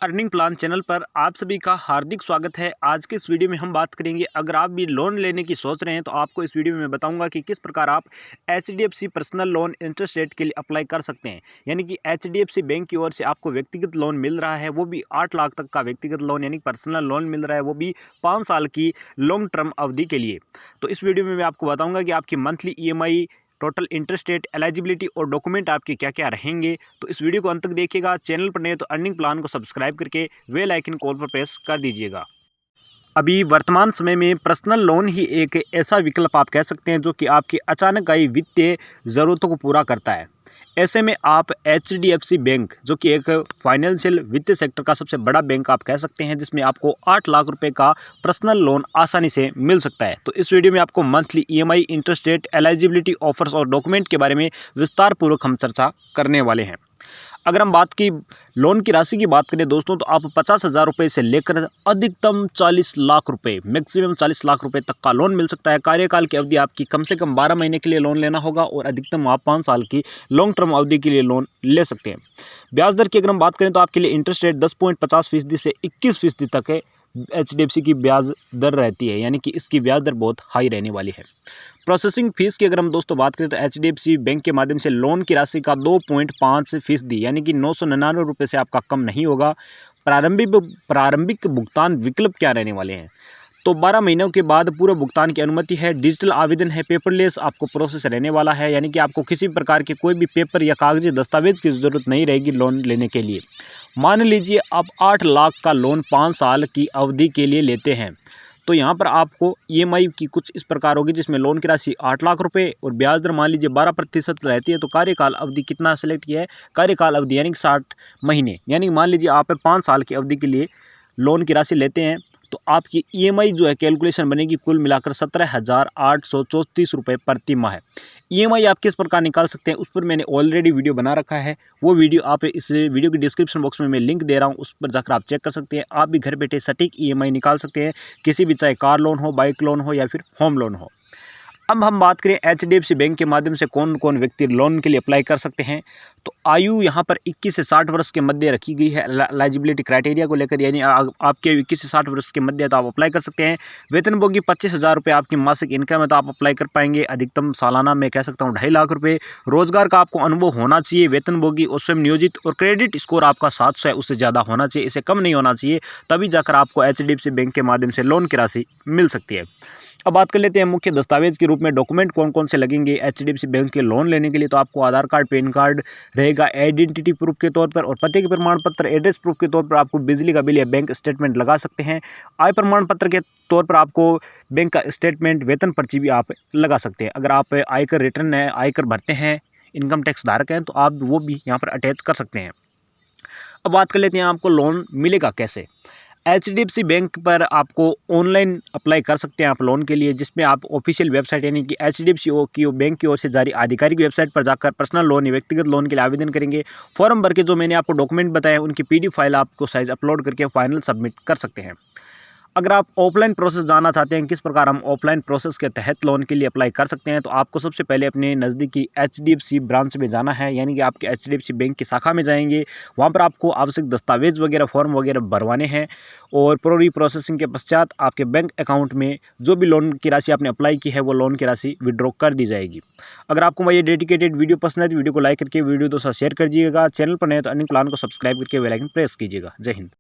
Earning plan channel पर आप सभी का हार्दिक स्वागत है। आज के इस वीडियो में हम बात करेंगे, अगर आप भी लोन लेने की सोच रहे हैं तो आपको इस वीडियो में मैं बताऊंगा कि किस प्रकार आप HDFC personal loan interest rate के लिए अप्लाई कर सकते हैं। यानी कि एचडीएफसी बैंक की ओर से आपको व्यक्तिगत लोन मिल रहा है, वो भी 8 लाख तक का व्यक्तिगत लोन यानी पर्सनल लोन मिल रहा है, वो भी 5 साल की लॉन्ग टर्म अवधि के लिए। तो इस वीडियो में मैं आपको बताऊँगा कि आपकी monthly EMI, total interest rate, eligibility और डॉक्यूमेंट आपके क्या क्या रहेंगे। तो इस वीडियो को अंत तक देखिएगा। चैनल पर नए तो अर्निंग प्लान को सब्सक्राइब करके बेल आइकन कॉल पर प्रेस कर दीजिएगा। अभी वर्तमान समय में पर्सनल लोन ही एक ऐसा विकल्प आप कह सकते हैं जो कि आपकी अचानक आई वित्तीय ज़रूरतों को पूरा करता है। ऐसे में आप एचडीएफसी बैंक, जो कि एक फाइनेंशियल वित्तीय सेक्टर का सबसे बड़ा बैंक आप कह सकते हैं, जिसमें आपको 8 लाख रुपए का पर्सनल लोन आसानी से मिल सकता है। तो इस वीडियो में आपको monthly EMI, interest rate, eligibility, offers और डॉक्यूमेंट के बारे में विस्तार पूर्वक हम चर्चा करने वाले हैं। अगर हम बात की लोन की राशि की बात करें दोस्तों, तो आप 50,000 रुपये से लेकर अधिकतम 40 लाख रुपए, मैक्सिमम 40 लाख रुपए तक का लोन मिल सकता है। कार्यकाल की अवधि आपकी कम से कम 12 महीने के लिए लोन लेना होगा और अधिकतम आप 5 साल की लॉन्ग टर्म अवधि के लिए लोन ले सकते हैं। ब्याज दर की अगर हम बात करें तो आपके लिए इंटरेस्ट रेट 10.50% से 21% तक है एचडीएफसी की ब्याज दर रहती है, यानी कि इसकी ब्याज दर बहुत हाई रहने वाली है। प्रोसेसिंग फीस की अगर हम दोस्तों बात करें तो एचडीएफसी बैंक के माध्यम से लोन की राशि का 2.5% यानी कि 999 रुपये से आपका कम नहीं होगा। प्रारंभिक भुगतान विकल्प क्या रहने वाले हैं, तो 12 महीनों के बाद पूर्व भुगतान की अनुमति है। डिजिटल आवेदन है, पेपरलेस आपको प्रोसेस रहने वाला है, यानी कि आपको किसी प्रकार के कोई भी पेपर या कागजी दस्तावेज की ज़रूरत नहीं रहेगी लोन लेने के लिए। मान लीजिए आप 8 लाख का लोन 5 साल की अवधि के लिए लेते हैं, तो यहाँ पर आपको ईएमआई की कुछ इस प्रकार होगी, जिसमें लोन की राशि 8 लाख रुपए और ब्याज दर मान लीजिए 12% रहती है। तो कार्यकाल अवधि कितना सेलेक्ट किया है, कार्यकाल अवधि यानी कि 60 महीने, यानी कि मान लीजिए आप 5 साल की अवधि के लिए लोन की राशि लेते हैं, तो आपकी ईएमआई जो है कैलकुलेशन बनेगी कुल मिलाकर 17,834 रुपये प्रति माह। ईएमआई आप किस प्रकार निकाल सकते हैं उस पर मैंने ऑलरेडी वीडियो बना रखा है। वो वीडियो आप इस वीडियो की डिस्क्रिप्शन बॉक्स में मैं लिंक दे रहा हूँ, उस पर जाकर आप चेक कर सकते हैं। आप भी घर बैठे सटीक ईएमआई निकाल सकते हैं, किसी भी, चाहे कार लोन हो, बाइक लोन हो या फिर होम लोन हो। अब हम बात करें एचडीएफसी बैंक के माध्यम से कौन कौन व्यक्ति लोन के लिए अप्लाई कर सकते हैं, तो आयु यहाँ पर 21 से 60 वर्ष के मध्य रखी गई है एलिजिबिलिटी क्राइटेरिया को लेकर, यानी आपके 21 से 60 वर्ष के मध्य तो आप अप्लाई कर सकते हैं। वेतनभोगी 25,000 रुपये आपकी मासिक इनकम है तो आप अप्लाई कर पाएंगे। अधिकतम सालाना मैं कह सकता हूँ 2.5 लाख रुपये। रोजगार का आपको अनुभव होना चाहिए, वेतनभोगी और स्वयं नियोजित, और क्रेडिट स्कोर आपका 700 है, उससे ज़्यादा होना चाहिए, इससे कम नहीं होना चाहिए, तभी जाकर आपको एचडीएफसी बैंक के माध्यम से लोन की राशि मिल सकती है। अब बात कर लेते हैं मुख्य दस्तावेज के रूप में डॉक्यूमेंट कौन कौन से लगेंगे एचडीएफसी बैंक के लोन लेने के लिए। तो आपको आधार कार्ड, पैन कार्ड रहेगा आइडेंटिटी प्रूफ के तौर पर, और पते के प्रमाण पत्र, एड्रेस प्रूफ के तौर पर आपको बिजली का बिल या बैंक स्टेटमेंट लगा सकते हैं। आय प्रमाण पत्र के तौर पर आपको बैंक का स्टेटमेंट, वेतन पर्ची भी आप लगा सकते हैं। अगर आप आयकर रिटर्न है, आयकर भरते हैं, इनकम टैक्स धारक हैं, तो आप वो भी यहाँ पर अटैच कर सकते हैं। अब बात कर लेते हैं आपको लोन मिलेगा कैसे। एचडीएफसी बैंक पर आपको ऑनलाइन अप्लाई कर सकते हैं आप लोन के लिए, जिसमें आप ऑफिशियल वेबसाइट यानी कि एचडीएफसी की बैंक की ओर से जारी आधिकारिक वेबसाइट पर जाकर पर्सनल लोन या व्यक्तिगत लोन के लिए आवेदन करेंगे। फॉर्म भर के जो मैंने आपको डॉक्यूमेंट बताए उनकी पीडीएफ फाइल आपको साइज अपलोड करके फाइनल सबमिट कर सकते हैं। अगर आप ऑफलाइन प्रोसेस जानना चाहते हैं किस प्रकार हम ऑफलाइन प्रोसेस के तहत लोन के लिए अप्लाई कर सकते हैं, तो आपको सबसे पहले अपने नज़दीकी एचडीएफसी ब्रांच में जाना है, यानी कि आपके एचडीएफसी बैंक की शाखा में जाएंगे। वहाँ पर आपको आवश्यक दस्तावेज वगैरह, फॉर्म वगैरह भरवाने हैं, और पूरी प्रोसेसिंग के पश्चात आपके बैंक अकाउंट में जो भी लोन की राशि आपने अप्लाई की है वो लोन की राशि विड्रॉ कर दी जाएगी। अगर आपको ये डेडिकेटेड वीडियो पसंद है तो वीडियो को लाइक करके वीडियो दोस्तों शेयर कर दीजिएगा। चैनल पर नए तो अर्निंग प्लान को सब्सक्राइब करके बेल आइकन प्रेस कीजिएगा। जय हिंद।